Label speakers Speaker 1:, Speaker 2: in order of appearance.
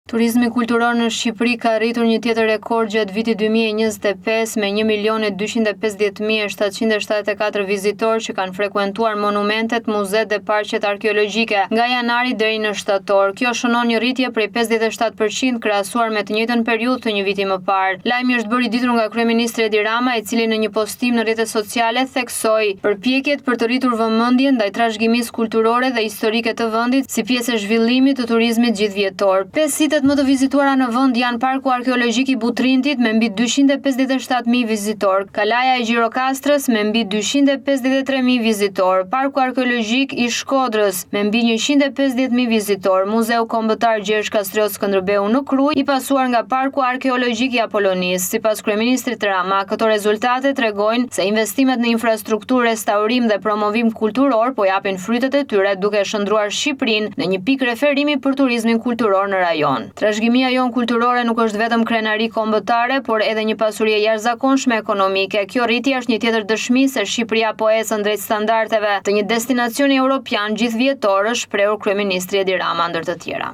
Speaker 1: Turizmi kulturor në Shqipëri ka arritur një tjetër rekord gjatë vitit 2025 me 1.250.774 vizitorë që kanë frekuentuar monumentet, muzet dhe parqet arkeologjike nga janari deri në shtator. Kjo shënon një rritje prej 57% krahasuar me të njëjtën periudhë të një viti më parë. Lajmi është bërë i ditur nga kryeministri Edi Rama, i cili në një postim në rrjetet sociale theksoi përpjekjet për të rritur vëmendjen ndaj trashëgimisë kulturore dhe historike të vendit si pjesë e zhvillimit të turizmit gjithvjetor. Më të vizituara në vend janë Parku Arkeologjik i Butrintit me mbi 257.000 vizitor, Kalaja e Gjirokastrës me mbi 253.000 vizitor, Parku Arkeologjik i Shkodrës me mbi 150.000 vizitor, Muzeu Kombëtar Gjergj Kastriot Skënderbeu në Krujë, i pasuar nga Parku Arkeologjik i Apolonisë. Sipas kryeministrit Rama, këto rezultate tregojnë se investimet në infrastrukturë, restaurim dhe promovim kulturor po japin frytet e tyre, duke shndruar Shqipërinë në një pikë referimi për turizmin kulturor në rajon. Trashëgimia jon kulturore nuk është vetëm krenari kombëtare, por edhe një pasuri e jashtëzakonshme ekonomike. Kjo rritje është një tjetër dëshmi se Shqipëria po ecën drejt standardeve të një destinacioni evropian gjithvjetor, është shprehur kryeministri Edi Rama ndër të tjera.